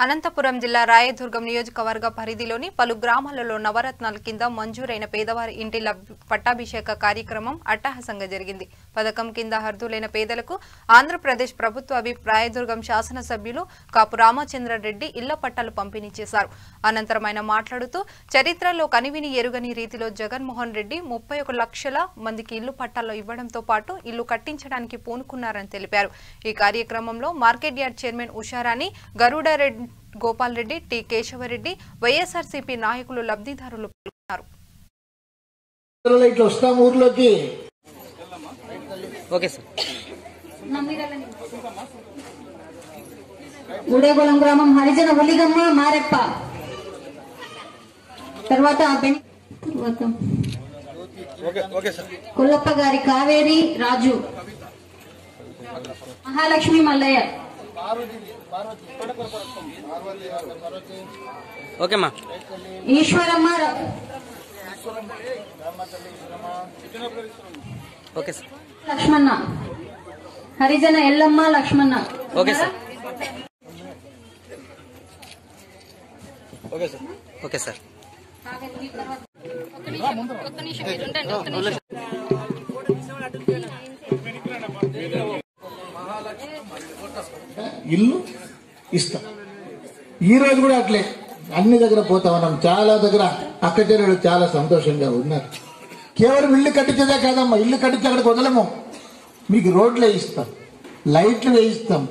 అనంతపురం జిల్లా రాయదుర్గం నియోజకవర్గ పరిధిలోని పలు గ్రామాలలో నవరత్నాల కింద మంజూరైన పేదవారి ఇంటి పట్టాభిషేక కార్యక్రమం అట్టహాసంగా జరిగింది. పథకం కింద అర్హులైన పేదలకు ఆంధ్రప్రదేశ్ ప్రభుత్వ రాయదుర్గం శాసనసభ్యులు కాపు రామచంద్రారెడ్డి ఇళ్ల పట్టాలు పంపిణీ చేశారు. అనంతరం ఆయన మాట్లాడుతూ చరిత్రలో కనివిని ఎరుగని రీతిలో జగన్మోహన్ రెడ్డి 31 లక్షల మందికి ఇళ్లు పట్టాలు ఇవ్వడంతో పాటు ఇల్లు కట్టించడానికి పూనుకున్నారని తెలిపారు. ఈ కార్యక్రమంలో market yard chairman Usharani, Garudareddy, Gopal Reddy, T Keshavareddy, YSRCP నాయకులు, లబ్ధిదారులు పాల్గొన్నారు. గుడేగొలం గ్రామం హరిజన ఒలిగమ్మ మారెప్ప, తర్వాత కొల్లప్ప గారి కావేరి రాజు, మహాలక్ష్మి మల్లయ్య, ఈశ్వరమ్మ, లక్ష్మణ, హరిజన ఎల్లమ్మ లక్ష్మణ. ఇల్లు ఇస్తాం. ఈ రోజు కూడా అట్లే అన్ని దగ్గర పోతా ఉన్నాం. చాలా దగ్గర అక్కచెల్లెలు చాలా సంతోషంగా ఉన్నారు. కేవలం ఇల్లు కట్టించేదే కాదమ్మా, ఇల్లు కట్టించి అక్కడికి వదలము. మీకు రోడ్లు వేయిస్తాం, లైట్లు వేయిస్తాం.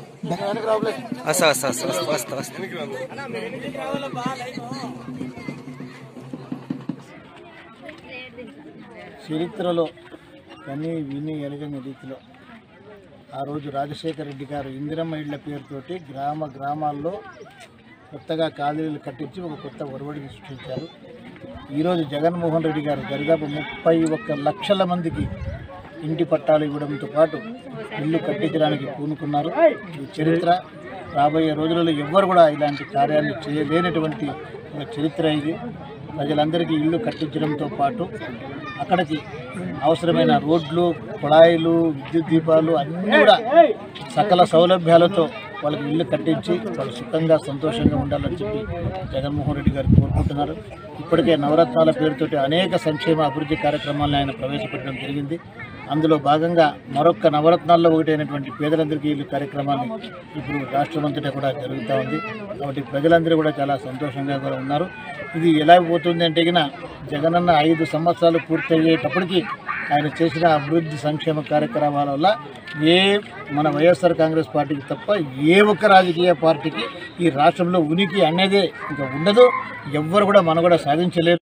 చరిత్రలో కనీ విని ఎరగని రీతిలో ఆ రోజు రాజశేఖర రెడ్డి గారు ఇందిరమ్మ ఇళ్ల పేరుతోటి గ్రామాల్లో కొత్తగా కాలనీలు కట్టించి ఒక కొత్త ఒరవడిని సృష్టించారు. ఈరోజు జగన్మోహన్ రెడ్డి గారు దరిదాపు 31 లక్షల మందికి ఇంటి పట్టాలు ఇవ్వడంతో పాటు ఇల్లు కట్టించడానికి పూనుకున్నారు. ఈ చరిత్ర రాబోయే రోజులలో ఎవ్వరు కూడా ఇలాంటి కార్యాన్ని చేయలేనటువంటి ఒక చరిత్ర ఇది. ప్రజలందరికీ ఇల్లు కట్టించడంతో పాటు అక్కడికి అవసరమైన రోడ్లు, కుళాయిలు, విద్యుత్ దీపాలు అన్నీ కూడా సకల సౌలభ్యాలతో వాళ్ళకి ఇల్లు కట్టించి వాళ్ళు సుఖంగా సంతోషంగా ఉండాలని చెప్పి జగన్మోహన్ రెడ్డి గారు కోరుకుంటున్నారు. ఇప్పటికే నవరత్నాల పేరుతోటి అనేక సంక్షేమ అభివృద్ధి కార్యక్రమాలను ఆయన ప్రవేశపెట్టడం జరిగింది. అందులో భాగంగా మరొక నవరత్నాల్లో ఒకటైనటువంటి పేదలందరికీ ఇల్లు కార్యక్రమాన్ని ఇప్పుడు రాష్ట్రమంతటా కూడా జరుగుతూ ఉంది. కాబట్టి ప్రజలందరూ కూడా చాలా సంతోషంగా కూడా ఉన్నారు. ఇది ఎలా పోతుంది అంటే జగనన్న 5 సంవత్సరాలు పూర్తయ్యేటప్పటికీ ఆయన చేసిన అభివృద్ధి సంక్షేమ కార్యక్రమాల వల్ల మన వైఎస్ఆర్ కాంగ్రెస్ పార్టీకి తప్ప ఏ ఒక్క రాజకీయ పార్టీకి ఈ రాష్ట్రంలో ఉనికి అనేదే ఇంకా ఉండదు. ఎవ్వరు కూడా మనం కూడా సాధించలేరు.